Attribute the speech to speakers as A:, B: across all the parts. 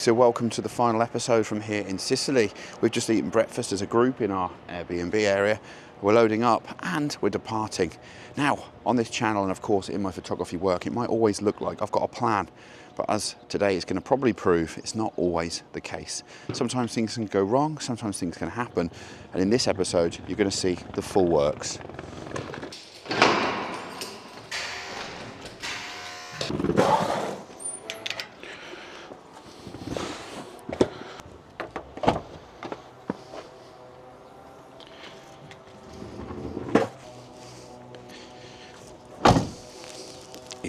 A: So welcome to the final episode from here in Sicily. We've just eaten breakfast as a group in our Airbnb area. We're loading up and we're departing. Now, on this channel and of course in my photography work, it might always look like I've got a plan, but as today is going to probably prove, it's not always the case. Sometimes things can go wrong, sometimes things can happen, and in this episode you're going to see the full works.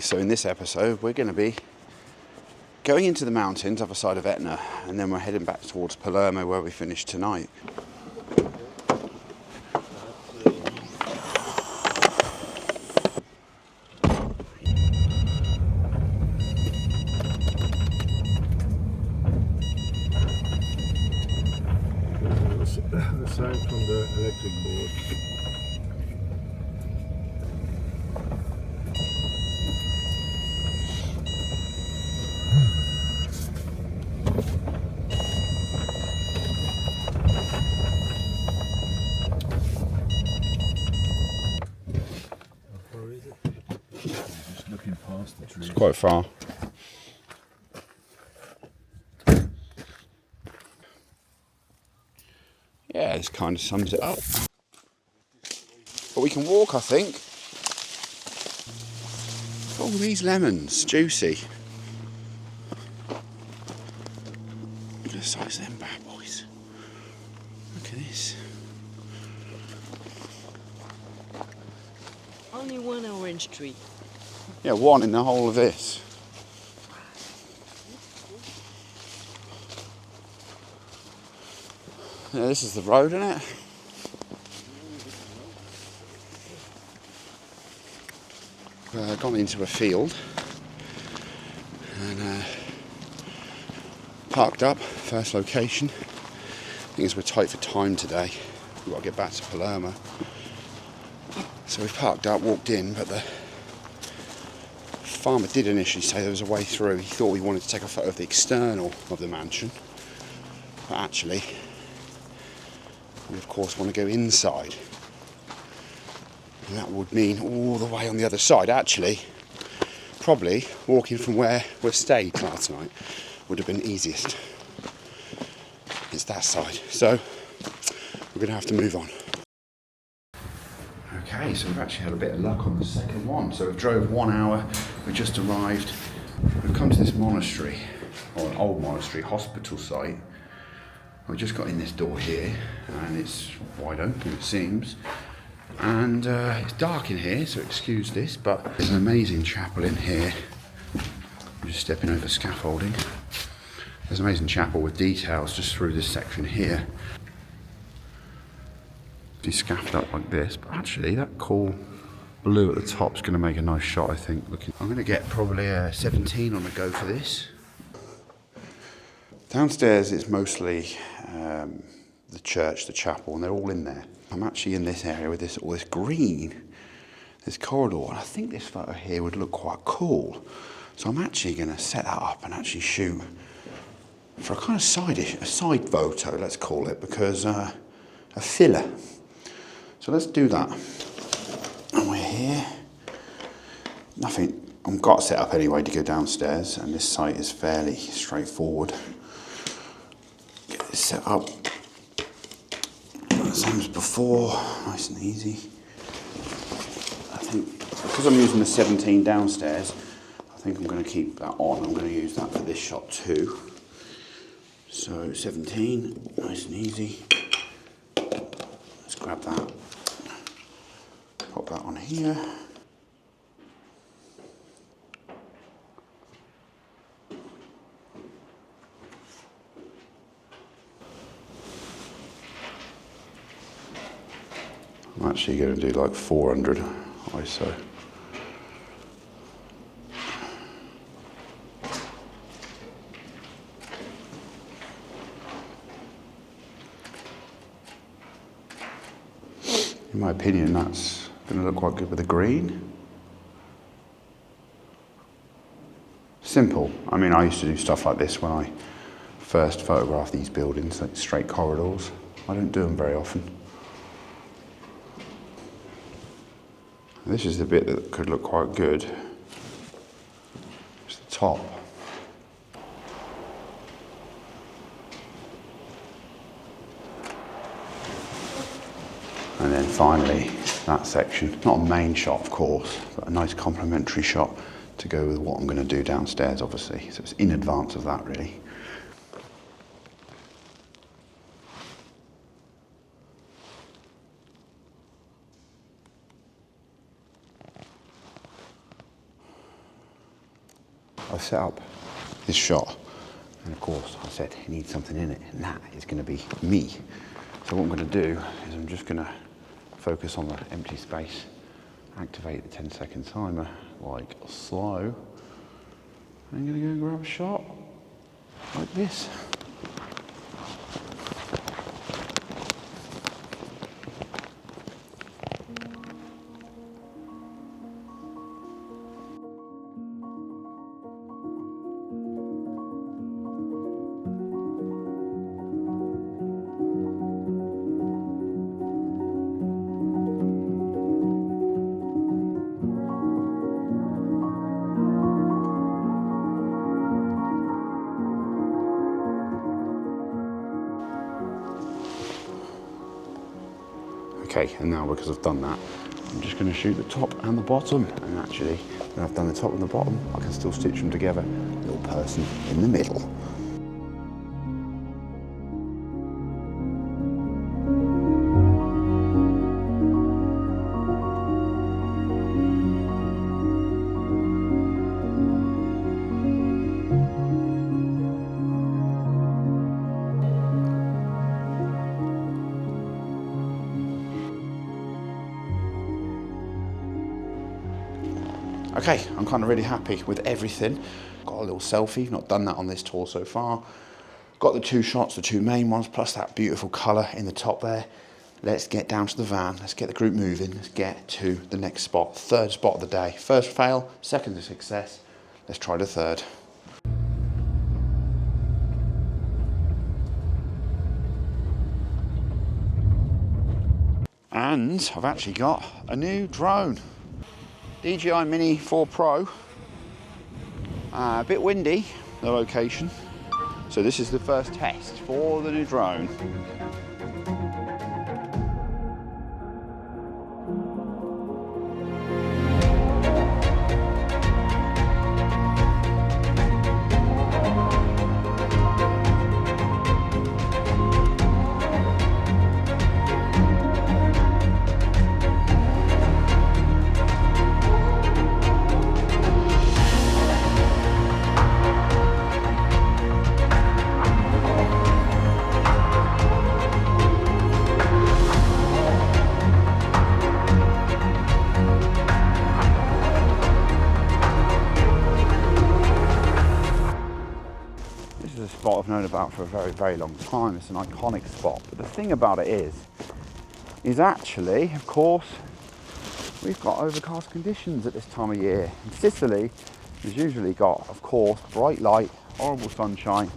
A: So in this episode, we're going to be going into the mountains other side of Etna, and then we're heading back towards Palermo where we finish tonight.
B: Aside from the electric board.
A: It's quite far. Yeah, this kind of sums it up. But we can walk, I think. Look at all these lemons, juicy. Look at the size of them bad boys. Look at this.
C: Only one orange tree.
A: Yeah, one in the whole of this. Yeah, this is the road, isn't it? Gone into a field and parked up, first location. Thing is, we're tight for time today. We've got to get back to Palermo. So we've parked up, walked in, but the farmer did initially say there was a way through. He thought we wanted to take a photo of the external of the mansion, but actually we of course want to go inside, and that would mean all the way on the other side. Actually, probably walking from where we stayed last night would have been easiest. It's that side, so we're going to have to move on. Okay, so we've actually had a bit of luck on the second one. So we drove 1 hour, we just arrived. We've come to this monastery, or an old monastery, hospital site. We just got in this door here, and it's wide open it seems. And it's dark in here, so excuse this, but there's an amazing chapel in here. I'm just stepping over scaffolding. There's an amazing chapel with details just through this section here. Be scaffed up like this, but actually that cool blue at the top is going to make a nice shot, I think. I'm going to get probably a 17 on the go for this. Downstairs it's mostly the church, the chapel, and they're all in there. I'm actually in this area with all this green, this corridor, and I think this photo here would look quite cool. So I'm actually going to set that up and actually shoot for a kind of side photo, let's call it, because a filler. So let's do that. And we're here. Nothing, I've got set up anyway to go downstairs, and this site is fairly straightforward. Get this set up. Same as before, nice and easy. I think, because I'm using the 17 downstairs, I think I'm going to keep that on. I'm going to use that for this shot too. So 17, nice and easy. Let's grab that. Pop that on here. I'm actually going to do like 400 ISO. In my opinion, that's going to look quite good with the green. Simple. I mean, I used to do stuff like this when I first photograph these buildings, like straight corridors. I don't do them very often. This is the bit that could look quite good. It's the top. And then finally, that section. Not a main shot, of course, but a nice complementary shot to go with what I'm going to do downstairs, obviously. So it's in advance of that, really. I set up this shot, and of course I said it needs something in it, and that is going to be me. So what I'm going to do is I'm just going to focus on the empty space, activate the 10-second timer like slow, and I'm going to go and grab a shot like this. Okay, and now because I've done that, I'm just going to shoot the top and the bottom. And actually, when I've done the top and the bottom, I can still stitch them together. Little person in the middle. Okay, I'm kind of really happy with everything. Got a little selfie, not done that on this tour so far. Got the two shots, the two main ones, plus that beautiful colour in the top there. Let's get down to the van, let's get the group moving, let's get to the next spot, third spot of the day. First fail, second a success, let's try the third. And I've actually got a new drone. DJI Mini 4 Pro, a bit windy, the location. So this is the first test for the new drone. Spot I've known about for a very, very long time. It's an iconic spot. But the thing about it is actually, of course, we've got overcast conditions at this time of year. In Sicily, has usually got, of course, bright light, horrible sunshine,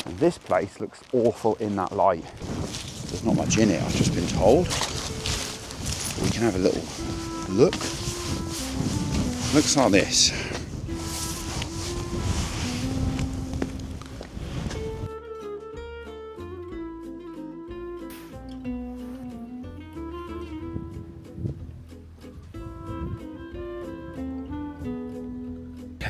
A: and this place looks awful in that light. There's not much in it, I've just been told. We can have a little look. Looks like this.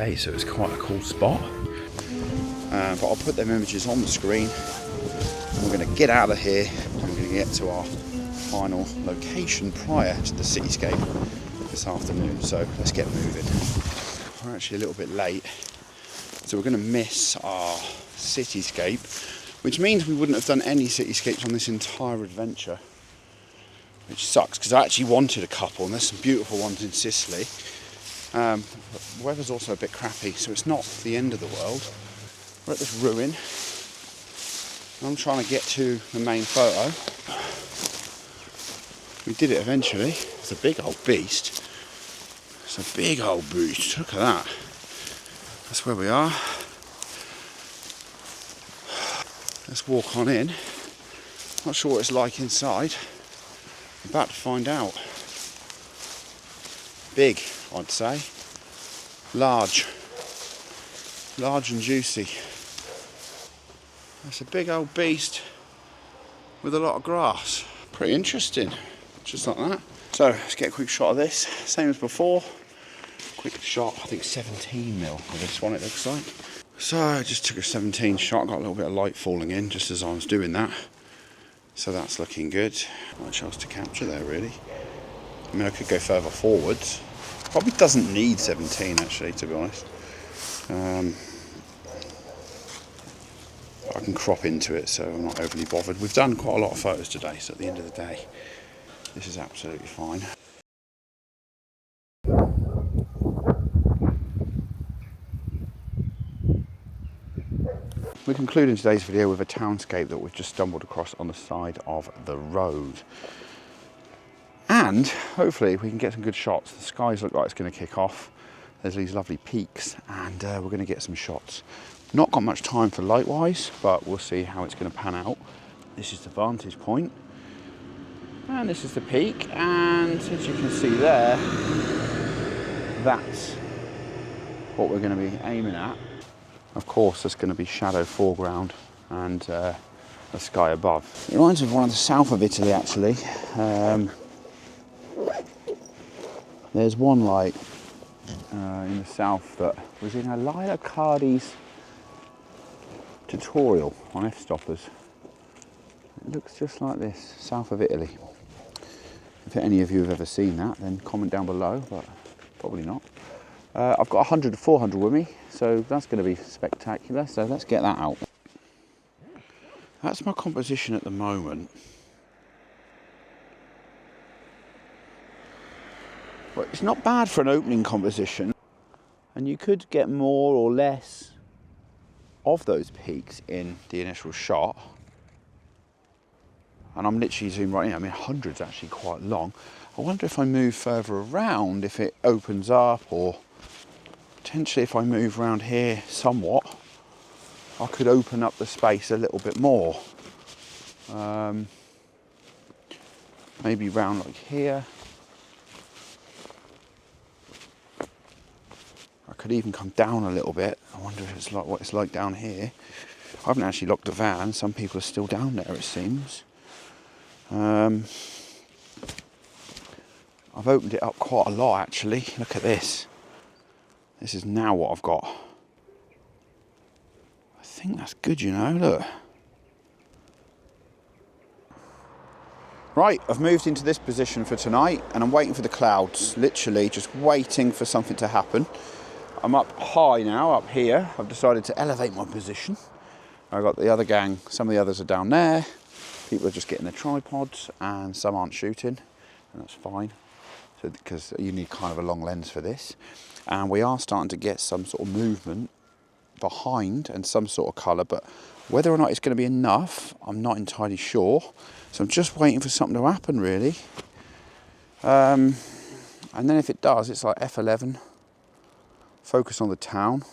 A: Okay, so it's quite a cool spot, but I'll put them images on the screen. We're going to get out of here and we're going to get to our final location prior to the cityscape this afternoon, so let's get moving. We're actually a little bit late, so we're going to miss our cityscape, which means we wouldn't have done any cityscapes on this entire adventure, which sucks because I actually wanted a couple, and there's some beautiful ones in Sicily. The weather's also a bit crappy, so it's not the end of the world. We're at this ruin. I'm trying to get to the main photo. We did it eventually. It's a big old beast. It's a big old beast. Look at that. That's where we are. let's walk on in. Not sure what it's like inside. I'm about to find out. Big, I'd say. Large and juicy. That's a big old beast with a lot of grass. Pretty interesting, just like that. So let's get a quick shot of this, same as before. Quick shot, I think 17mm of this one it looks like. So I just took a 17 shot, got a little bit of light falling in just as I was doing that. So that's looking good. Not much else to capture there really. I mean I could go further forwards. Probably doesn't need 17 actually, to be honest. I can crop into it, so I'm not overly bothered. We've done quite a lot of photos today, so at the end of the day, this is absolutely fine. We're concluding today's video with a townscape that we've just stumbled across on the side of the road. And hopefully we can get some good shots. The skies look like it's going to kick off. There's these lovely peaks and we're going to get some shots. Not got much time for light wise, but we'll see how it's going to pan out. This is the vantage point. And this is the peak. And as you can see there, that's what we're going to be aiming at. Of course, there's going to be shadow foreground and the sky above. It reminds me of one of the south of Italy, actually. There's one like in the south that was in a Lila Cardi's tutorial on f-stoppers. It looks just like this, south of Italy. If any of you have ever seen that, then comment down below, but probably not. I've got 100 to 400 with me, so that's going to be spectacular, so let's get that out. That's my composition at the moment. Well, it's not bad for an opening composition, and you could get more or less of those peaks in the initial shot. And I'm literally zooming right in. I mean, 100's actually quite long. I wonder if I move further around, if it opens up, or potentially if I move around here somewhat, I could open up the space a little bit more. Maybe round like here. I could even come down a little bit. I wonder if it's like what it's like down here. I haven't actually locked the van. Some people are still down there, it seems. I've opened it up quite a lot actually. Look at this. This is now what I've got. I think that's good, you know, look. Right, I've moved into this position for tonight and I'm waiting for the clouds. Literally just waiting for something to happen. I'm up high now, up here. I've decided to elevate my position. I've got the other gang, some of the others are down there. People are just getting their tripods and some aren't shooting, and that's fine. So, because you need kind of a long lens for this. And we are starting to get some sort of movement behind and some sort of colour, but whether or not it's going to be enough, I'm not entirely sure. So I'm just waiting for something to happen, really. And then if it does, it's like F11. Focus on the town.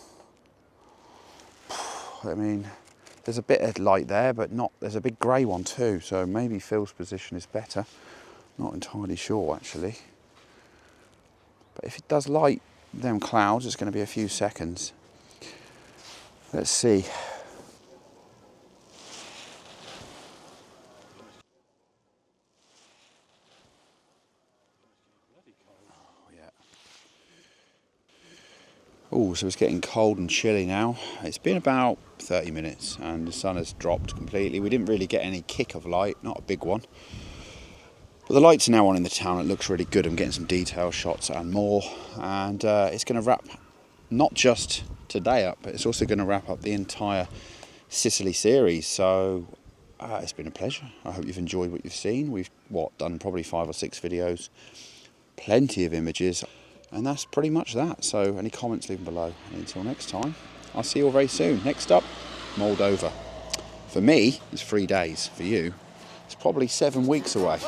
A: I mean, there's a bit of light there, but not. There's a big grey one too, so maybe Phil's position is better. Not entirely sure, actually. But if it does light them clouds, it's going to be a few seconds. Let's see. Oh, so it's getting cold and chilly now. It's been about 30 minutes and the sun has dropped completely. We didn't really get any kick of light, not a big one. But the lights are now on in the town. It looks really good. I'm getting some detail shots and more. And it's going to wrap not just today up, but it's also going to wrap up the entire Sicily series. So it's been a pleasure. I hope you've enjoyed what you've seen. We've done probably 5 or 6 videos, plenty of images. And that's pretty much that. So any comments, leave them below. And until next time, I'll see you all very soon. Next up, Moldova. For me, it's 3 days. For you, it's probably 7 weeks away.